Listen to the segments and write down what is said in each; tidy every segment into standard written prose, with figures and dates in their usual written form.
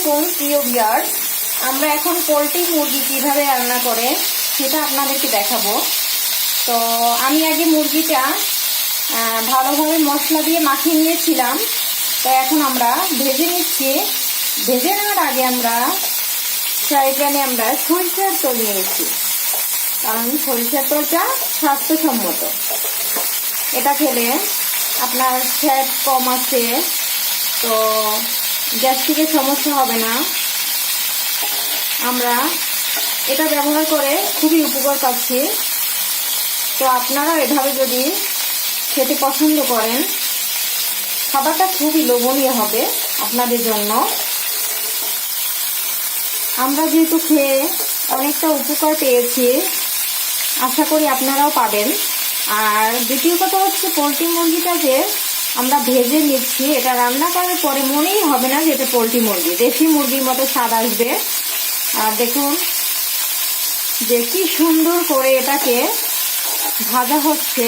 আলাইকুম প্রিয় ভিউয়ার্স, আমরা এখন পোলট্রি মুরগি কিভাবে রান্না করে সেটা আপনাদেরকে দেখাবো। তো আমি আগে মুরগিটা ভালোভাবে মশলা দিয়ে মাখিয়ে নিয়েছিলাম। তো এখন আমরা ভেজে নিচ্ছি। ভেজে নেওয়ার আগে আমরা ফ্রাই প্যানে আমরা সরিষার তেল নিয়েছি, কারণ সরিষার তেলটা স্বাস্থ্যসম্মত। এটা খেলে আপনার ফ্যাট কম আছে, তো গ্যাস্ট্রিকের সমস্যা হবে না। আমরা এটা ব্যবহার করে খুবই উপকার পাচ্ছি। তো আপনারা এভাবে যদি খেতে পছন্দ করেন, খাবারটা খুবই লোভনীয় হবে আপনাদের জন্য। আমরা যেহেতু খেয়ে অনেকটা উপকার পেয়েছি, আশা করি আপনারাও পাবেন। আর দ্বিতীয় কথা হচ্ছে, পোলট্রি মুরগিটাকে আমরা ভেজে নিচ্ছি। এটা রান্না করার পরে মনেই হবে না যে এটা পোলট্রি মুরগি, দেশি মুরগির মতো স্বাদ আসবে। আর দেখুন যে কি সুন্দর করে এটাকে ভাজা হচ্ছে,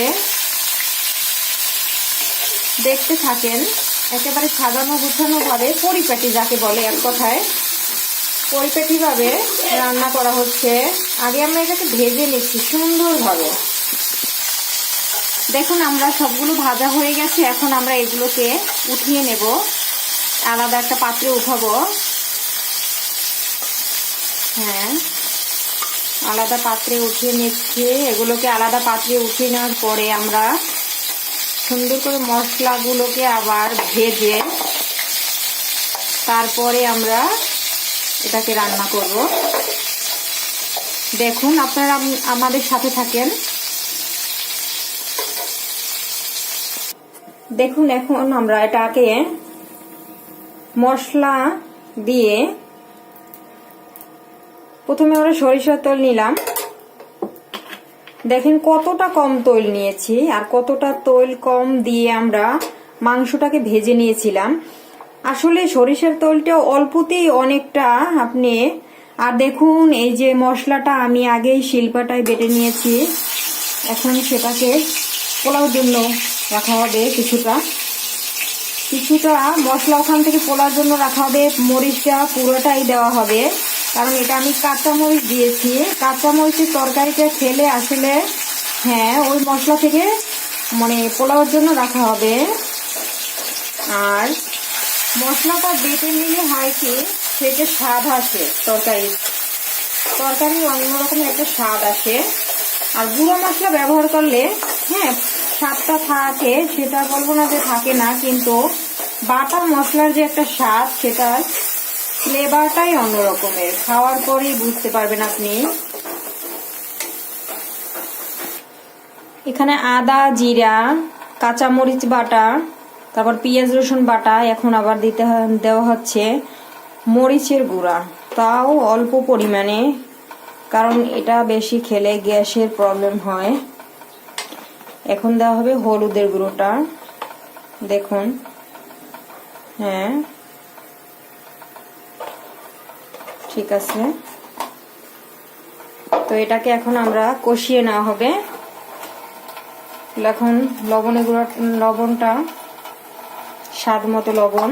দেখতে থাকেন। একেবারে সাজানো গুছানো ভাবে, পরিপাটি যাকে বলে এক কথায়, পরিপাটি ভাবে রান্না করা হচ্ছে। আগে আমরা এটাকে ভেজে নিচ্ছি সুন্দরভাবে। দেখুন আমরা সবগুলো ভাজা হয়ে গেছে। এখন আমরা এগুলোকে উঠিয়ে নেব, আলাদা একটা পাত্রে উঠাবো। হ্যাঁ, আলাদা পাত্রে উঠিয়ে নিচ্ছি। এগুলোকে আলাদা পাত্রে উঠিয়ে নেওয়ার পরে আমরা সুন্দর করে মশলাগুলোকে আবার ভেজে তারপরে আমরা এটাকে রান্না করব। দেখুন আপনারা আমাদের সাথে থাকেন। দেখুন এখন আমরা এটাকে মশলা দিয়ে প্রথমে আমরা সরিষার তেল নিলাম। দেখেন কতটা কম তেল নিয়েছি, আর কতটা তেল কম দিয়ে আমরা মাংসটাকে ভেজে নিয়েছিলাম। আসলে সরিষার তেলটা অল্পতেই অনেকটা আপনি। আর দেখুন এই যে মশলাটা আমি আগেই শিলপাটায় বেটে নিয়েছি। এখন সেটাকে পোলাওর জন্য রাখা হবে। কিছুটা মশলা ওখান থেকে পোলার জন্য রাখা হবে। মরিচটা পুরোটাই দেওয়া হবে, কারণ এটা আমি কাঁচা মরিচ দিয়েছি। কাঁচা মরিচের তরকারিটা খেলে আসলে হ্যাঁ ওই মশলা থেকে মানে পোলাওর জন্য রাখা হবে। আর মশলাটা বেটে নিলে হয় কি, সেটা স্বাদ আসে, তরকারি অন্যরকম একটা স্বাদ আসে। আর গুঁড়ো মশলা ব্যবহার করলে হ্যাঁ স্বাদটা থাকে, সেটা বলবো না যে থাকে না, কিন্তু বাটা মশলার যে একটা স্বাদ, সেটার ফ্লেভারটাই অন্যরকমের। খাওয়ার পরেই বুঝতে পারবেন আপনি। এখানে আদা, জিরা, কাঁচামরিচ বাটা, তারপর পেঁয়াজ রসুন বাটা, এখন আবার দেওয়া হচ্ছে মরিচের গুঁড়া, তাও অল্প পরিমাণে, কারণ এটা বেশি খেলে গ্যাসের প্রবলেম হয়। এখন দেওয়া হবে হলুদের গুঁড়োটা। দেখুন, হ্যাঁ ঠিক আছে। তো এটাকে এখন আমরা কষিয়ে নেওয়া হবে। এখন লবণটা স্বাদ মতো লবণ।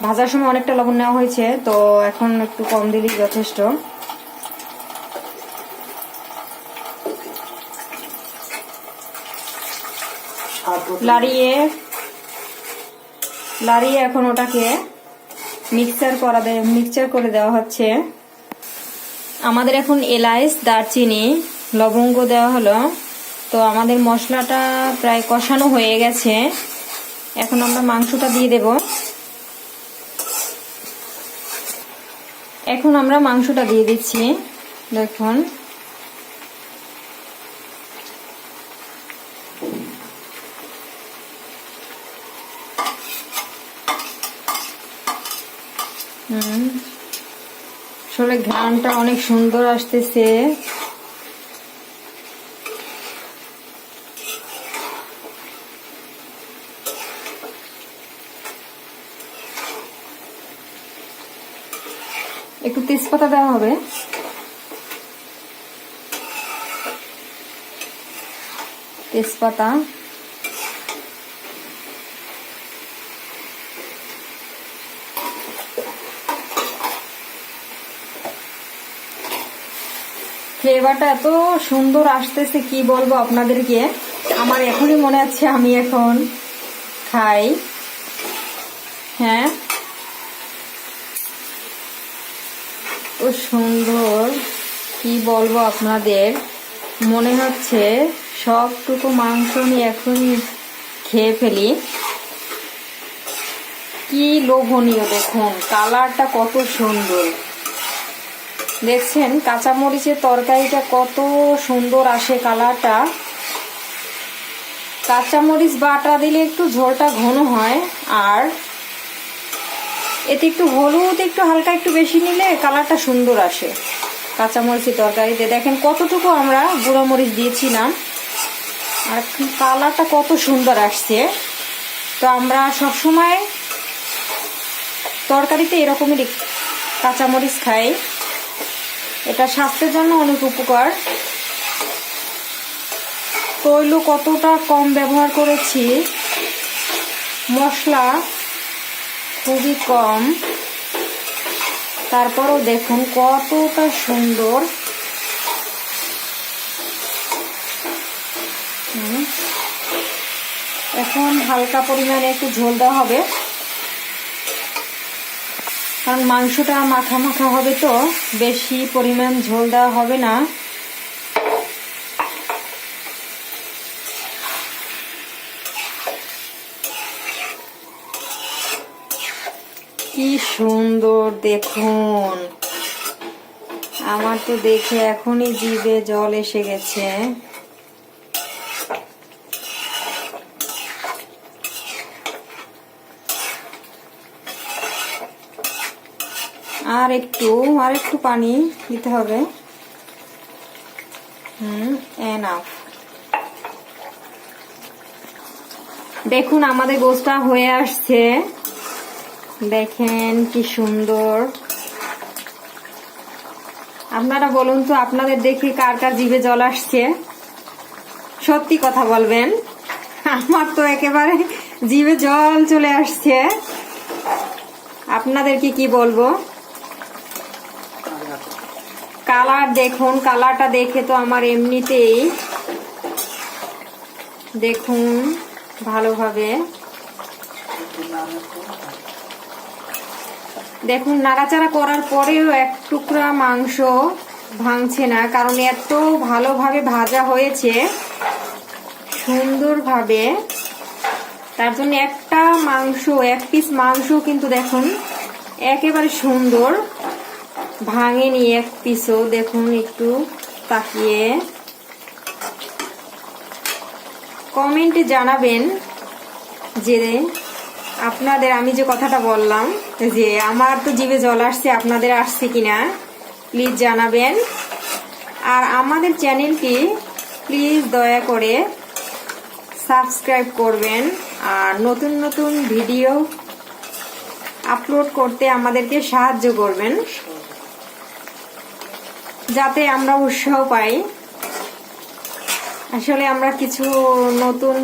ভাজার সময় অনেকটা লবণ নেওয়া হয়েছে, তো এখন একটু কম দিলেই যথেষ্ট। লাড়িয়ে এখন ওটাকে মিক্সচার করে দেওয়া হচ্ছে। আমাদের এখন এলাচ, দারচিনি, লবঙ্গ দেওয়া হলো। তো আমাদের মশলাটা প্রায় কষানো হয়ে গেছে। এখন আমরা মাংসটা দিয়ে দেব। এখন আমরা মাংসটা দিয়ে দিচ্ছি। দেখুন আসলে ঘ্রাণটা অনেক সুন্দর আসতেছে। একটু তেজপাতা দেওয়া হবে। তেজপাতা, ফ্লেভারটা এত সুন্দর আসতেছে, কি বলবো আপনাদেরকে। আমার এখনই মনে হচ্ছে আমি এখন খাই। হ্যাঁ, ও সুন্দর, কি বলবো আপনাদের, মনে হচ্ছে সবটুকু মাংস আমি এখনই খেয়ে ফেলি। কি লোভনীয়, দেখুন কালারটা কত সুন্দর। দেখছেন কাঁচামরিচের তরকারিটা কত সুন্দর আসে কালারটা। কাঁচামরিচ বাটা দিলে একটু ঝোলটা ঘন হয়, আর এতে একটু হলুদ একটু হালকা একটু বেশি নিলে কালারটা সুন্দর আসে কাঁচামরিচের তরকারিতে। দেখেন কতটুকু আমরা গুঁড়োমরিচ দিয়েছিলাম, আর কালারটা কত সুন্দর আসছে। তো আমরা সবসময় তরকারিতে এরকমই কাঁচামরিচ খাই, এটা স্বাস্থ্যের জন্য অনেক উপকার। তৈল কতটা কম ব্যবহার করেছি, মশলা খুবই কম, তারপরও দেখুন কতটা সুন্দর। এখন হালকা পরিমাণে একটু ঝোল দেওয়া হবে, কারণ মাংসটা মাখা মাখা হবে, তো বেশি পরিমাণ ঝোল দেওয়া হবে না। কি সুন্দর দেখুন, আমার তো দেখে এখনই জিভে জল এসে গেছে। আর একটু পানি দিতে হবে। এনাফ। দেখুন আমাদের গোশটা হয়ে আসছে, দেখেন কি সুন্দর। আপনারা বলুন তো, আপনাদের দেখে কার কার জিভে জল আসছে? সত্যি কথা বলবেন, আমার তো একেবারে জিভে জল চলে আসছে। আপনাদেরকে কি বলবো, কালার দেখুন, কালারটা দেখে তো আমার এমনিতেই, দেখুন ভালোভাবে দেখুন, নাড়াচাড়া করার পরেও এক টুকরা মাংস ভাঙছে না, কারণ এত ভালোভাবে ভাজা হয়েছে সুন্দরভাবে। তার জন্য একটা মাংস, এক পিস মাংস কিন্তু দেখুন একেবারে সুন্দর ভাঙেনি এক পিসও। দেখুন একটু তাকিয়ে কমেন্টে জানাবেন যে আপনাদের, আমি যে কথাটা বললাম যে আমার তো জিভে জল আসছে, আপনাদের আসছে কিনা প্লিজ জানাবেন। আর আমাদের চ্যানেলটি প্লিজ দয়া করে সাবস্ক্রাইব করবেন, আর নতুন নতুন ভিডিও আপলোড করতে আমাদেরকে সাহায্য করবেন, যাতে আমরা উৎসাহ পাই। আসলে আমরা কিছু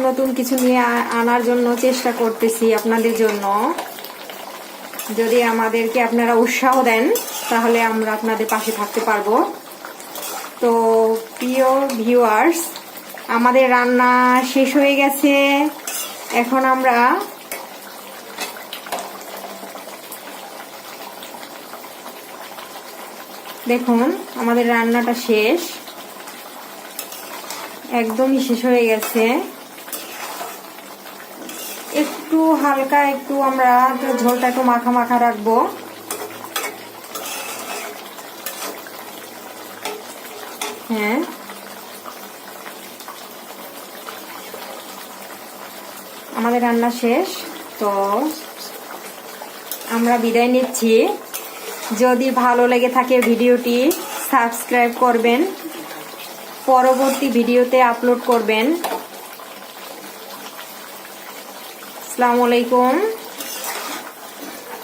নতুন কিছু নিয়ে আনার জন্য চেষ্টা করতেছি আপনাদের জন্য। যদি আমাদেরকে আপনারা উৎসাহ দেন তাহলে আমরা আপনাদের পাশে থাকতে পারবো। তো প্রিয় ভিউয়ার্স, আমাদের রান্না শেষ হয়ে গেছে। এখন আমরা দেখুন আমাদের রান্নাটা শেষ, একদমই শেষ হয়ে গেছে। একটু হালকা একটু আমরা ঝোলটা একটু মাখা মাখা রাখবো। হ্যাঁ, আমাদের রান্না শেষ, তো আমরা বিদায় নিচ্ছি। যদি ভালো লেগে থাকে ভিডিওটি সাবস্ক্রাইব করবেন, পরবর্তী ভিডিওতে আপলোড করবেন। আসসালামু আলাইকুম।